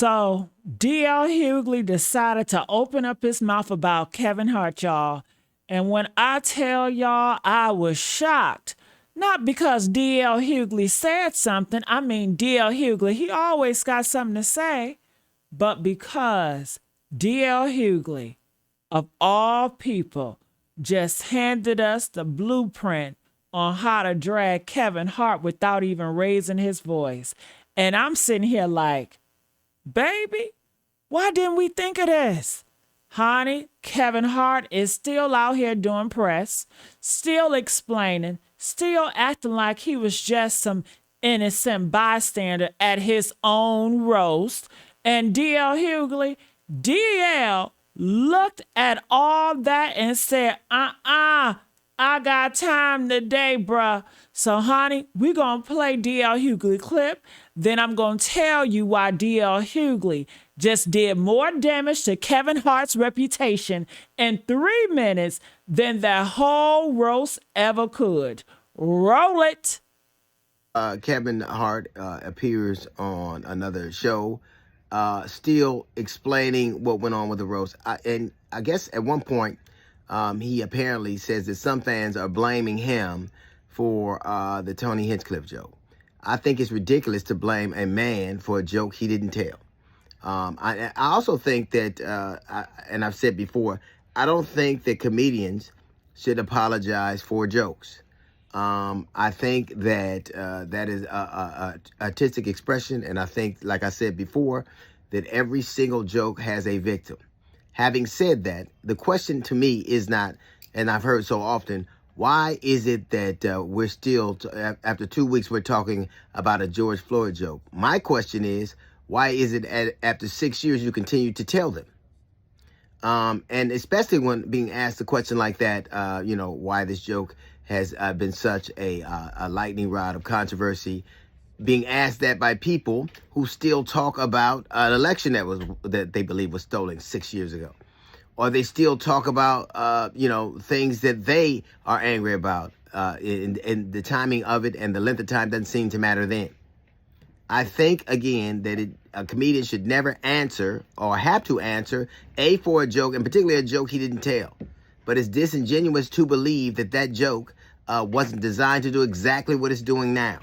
So D.L. Hughley decided to open up his mouth about Kevin Hart, y'all. And when I tell y'all I was shocked, not because D.L. Hughley said something, I mean D.L. Hughley, he always got something to say, but because D.L. Hughley, of all people, just handed us the blueprint on how to drag Kevin Hart without even raising his voice. And I'm sitting here like, baby, why didn't we think of this? Honey, Kevin Hart is still out here doing press, still explaining, still acting like he was just some innocent bystander at his own roast. And D.L. Hughley, D.L. looked at all that and said, I got time today, bruh. So, honey, we're going to play D.L. Hughley clip. Then I'm going to tell you why D.L. Hughley just did more damage to Kevin Hart's reputation in 3 minutes than that whole roast ever could. Roll it. Kevin Hart appears on another show, still explaining what went on with the roast. And I guess at one point, he apparently says that some fans are blaming him for the Tony Hinchcliffe joke. I think it's ridiculous to blame a man for a joke he didn't tell. I also think that, and I've said before, I don't think that comedians should apologize for jokes. I think that that is a artistic expression, and I think, like I said before, that every single joke has a victim. Having said that, the question to me is not, and I've heard so often, why is it that we're still, after 2 weeks, we're talking about a George Floyd joke? My question is, why is it after 6 years you continue to tell them? And especially when being asked a question like that, why this joke has been such a lightning rod of controversy, being asked that by people who still talk about an election that they believe was stolen 6 years ago. Or they still talk about, things that they are angry about, and the timing of it and the length of time doesn't seem to matter then. I think, again, that a comedian should never answer or have to answer, for a joke, and particularly a joke he didn't tell. But it's disingenuous to believe that joke wasn't designed to do exactly what it's doing now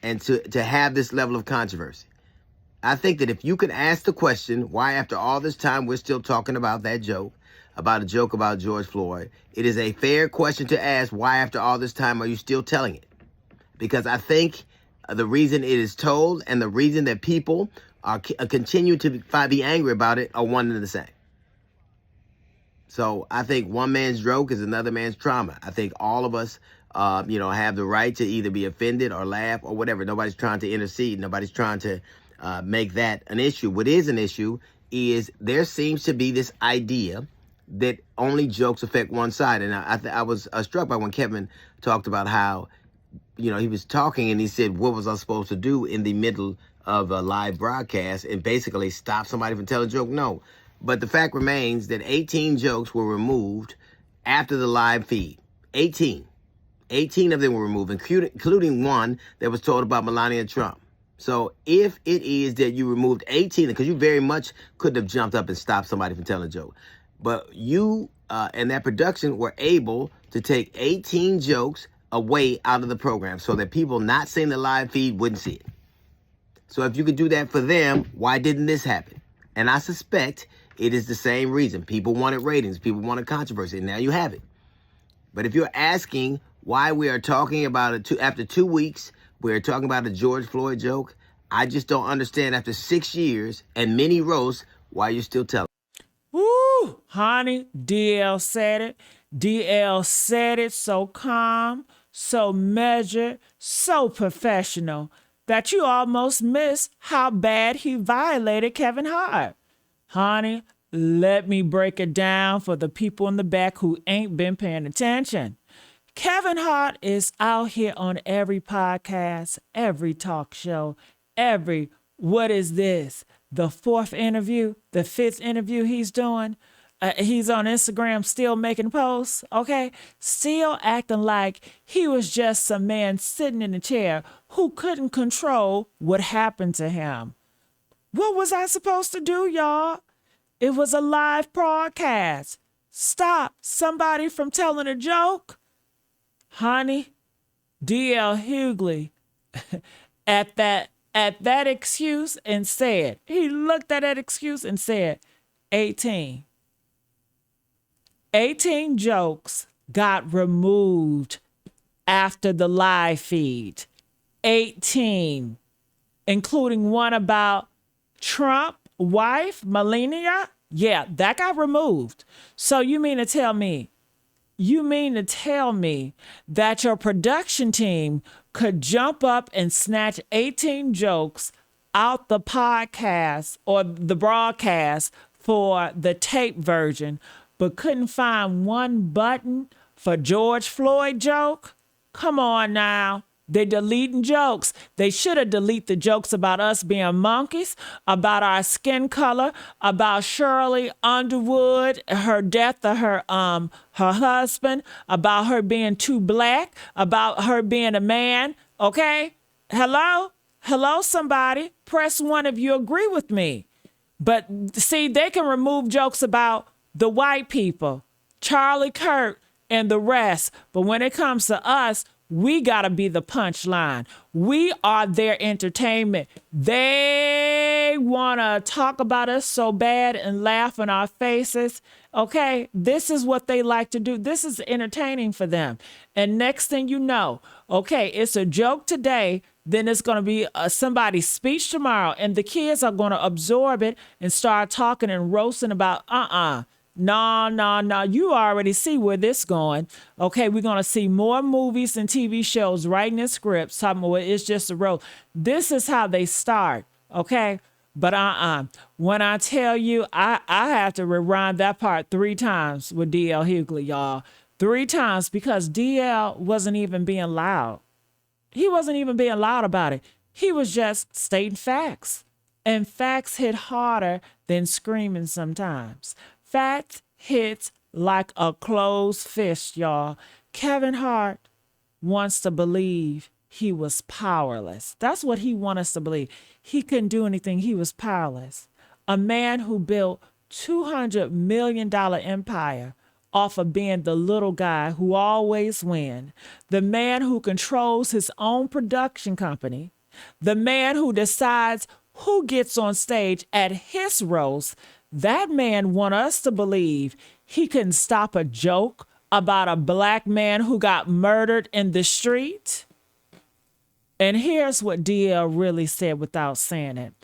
and to have this level of controversy. I think that if you could ask the question, why after all this time we're still talking about that joke, about a joke about George Floyd, it is a fair question to ask, why after all this time are you still telling it? Because I think the reason it is told and the reason that people are continue to be angry about it are one and the same. So I think one man's joke is another man's trauma. I think all of us, have the right to either be offended or laugh or whatever. Nobody's trying to intercede. Nobody's trying to make that an issue. What is an issue is there seems to be this idea that only jokes affect one side. And I was struck by when Kevin talked about how, he was talking and he said, what was I supposed to do in the middle of a live broadcast and basically stop somebody from telling a joke? No. But the fact remains that 18 jokes were removed after the live feed. 18. 18 of them were removed, including one that was told about Melania Trump. So if it is that you removed 18, because you very much could have jumped up and stopped somebody from telling a joke, but you and that production were able to take 18 jokes away out of the program so that people not seeing the live feed wouldn't see it. So if you could do that for them, why didn't this happen? And I suspect it is the same reason. People wanted ratings. People wanted controversy. And now you have it. But if you're asking why we are talking about it after 2 weeks, we're talking about a George Floyd joke, I just don't understand after 6 years and many roasts why you're still telling. Woo, honey, DL said it. DL said it so calm, so measured, so professional that you almost missed how bad he violated Kevin Hart. Honey, let me break it down for the people in the back who ain't been paying attention. Kevin Hart is out here on every podcast, every talk show, what is this? The 4th interview, the 5th interview he's doing. He's on Instagram still making posts, okay? Still acting like he was just some man sitting in a chair who couldn't control what happened to him. What was I supposed to do, y'all? It was a live broadcast. Stop somebody from telling a joke. Honey, D.L. Hughley at that excuse and said, he looked at that excuse and said, 18. 18 jokes got removed after the live feed. 18, including one about Trump wife, Melania. Yeah, that got removed. So you mean to tell me that your production team could jump up and snatch 18 jokes out the podcast or the broadcast for the tape version, but couldn't find one button for George Floyd joke? Come on now. They're deleting jokes. They should have deleted the jokes about us being monkeys, about our skin color, about Shirley Underwood, her death of her husband, about her being too black, about her being a man. Okay? Hello, somebody. Press 1 if you agree with me. But see, they can remove jokes about the white people, Charlie Kirk and the rest. But when it comes to us, we got to be the punchline. We are their entertainment. They want to talk about us so bad and laugh in our faces. Okay, this is what they like to do. This is entertaining for them. And next thing you know, okay, it's a joke today. Then it's going to be somebody's speech tomorrow. And the kids are going to absorb it and start talking and roasting about, No. You already see where this is going. Okay, we're going to see more movies and TV shows writing in scripts talking about it's just a role. This is how they start, okay? But when I tell you, I have to rewind that part 3 times with D.L. Hughley, y'all. 3 times because D.L. wasn't even being loud. He wasn't even being loud about it. He was just stating facts. And facts hit harder than screaming sometimes. Facts hits like a closed fist, y'all. Kevin Hart wants to believe he was powerless. That's what he wants us to believe. He couldn't do anything. He was powerless. A man who built $200 million empire off of being the little guy who always wins. The man who controls his own production company. The man who decides who gets on stage at his roast. That man want us to believe he couldn't stop a joke about a black man who got murdered in the street. And here's what DL really said without saying it.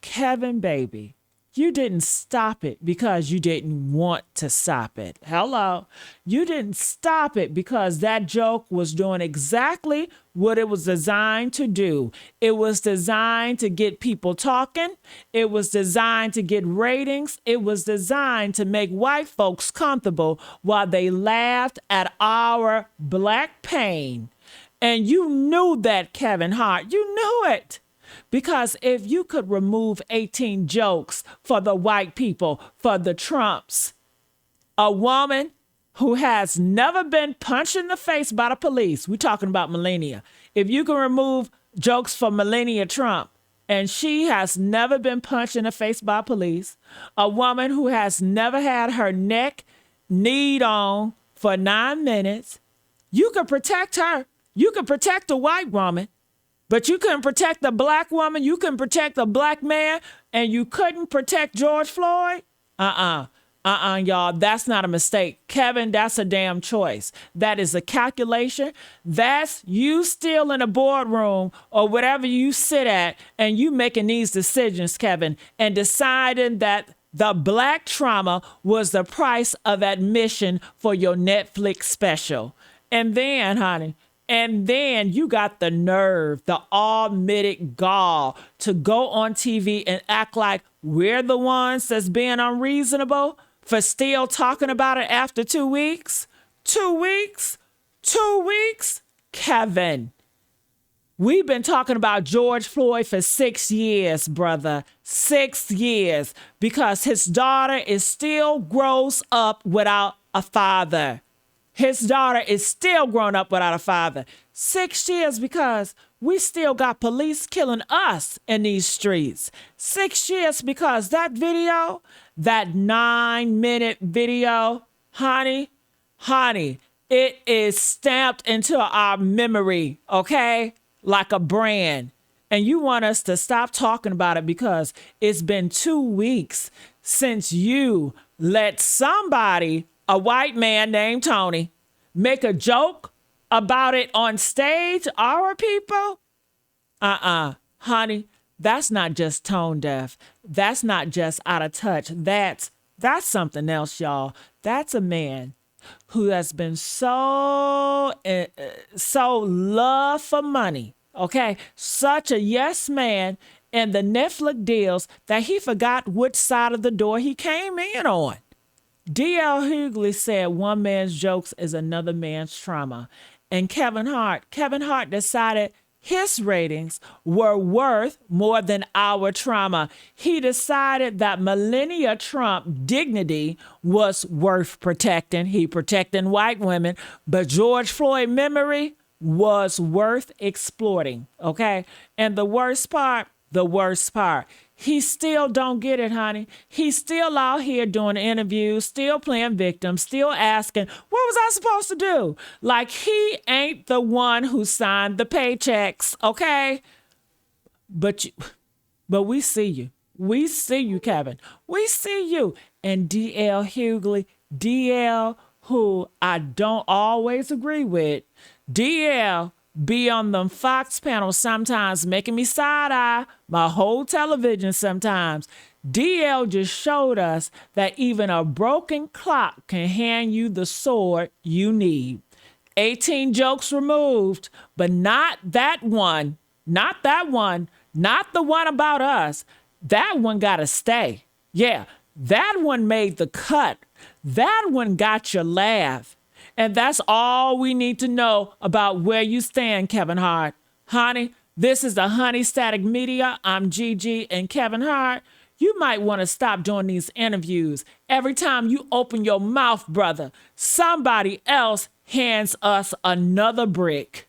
Kevin, baby, you didn't stop it because you didn't want to stop it. Hello. You didn't stop it because that joke was doing exactly what it was designed to do. It was designed to get people talking. It was designed to get ratings. It was designed to make white folks comfortable while they laughed at our black pain. And you knew that, Kevin Hart. You knew it. Because if you could remove 18 jokes for the white people, for the Trumps, a woman who has never been punched in the face by the police, we're talking about Melania. If you can remove jokes for Melania Trump, and she has never been punched in the face by police, a woman who has never had her neck kneed on for 9 minutes, you could protect her. You could protect a white woman. But you couldn't protect the black woman, you couldn't protect the black man, and you couldn't protect George Floyd? Y'all, that's not a mistake. Kevin, that's a damn choice. That is a calculation. That's you still in a boardroom or whatever you sit at, and you making these decisions, Kevin, and deciding that the black trauma was the price of admission for your Netflix special. And then, honey, and then you got the nerve, the all-mitted gall to go on TV and act like we're the ones that's being unreasonable for still talking about it after 2 weeks? 2 weeks? 2 weeks? Kevin, we've been talking about George Floyd for 6 years, brother. 6 years. Because his daughter is still grows up without a father. His daughter is still grown up without a father. 6 years because We still got police killing us in these streets. 6 years because that video, that 9-minute video, honey, it is stamped into our memory, okay? Like a brand. And you want us to stop talking about it because it's been 2 weeks since you let somebody, a white man named Tony, make a joke about it on stage, our people? Honey, that's not just tone deaf. That's not just out of touch. That's something else, y'all. That's a man who has been so love for money, okay? Such a yes man in the Netflix deals that he forgot which side of the door he came in on. D.L. Hughley said one man's jokes is another man's trauma. And Kevin Hart decided his ratings were worth more than our trauma. He decided that Melania Trump dignity was worth protecting. He protecting white women, but George Floyd memory was worth exploiting, okay? And the worst part, he still don't get it, honey. He's still out here doing interviews, still playing victim, still asking, what was I supposed to do? Like he ain't the one who signed the paychecks, okay? But we see you. We see you, Kevin. We see you. And D.L. Hughley, D.L., who I don't always agree with, D.L., be on them Fox panels sometimes, making me side-eye my whole television sometimes. DL just showed us that even a broken clock can hand you the sword you need. 18 jokes removed, but not that one. Not that one. Not the one about us. That one gotta stay. Yeah, that one made the cut. That one got your laugh. And that's all we need to know about where you stand, Kevin Hart. Honey, this is the Honey Static Media. I'm Gigi and Kevin Hart. You might want to stop doing these interviews. Every time you open your mouth, brother, somebody else hands us another brick.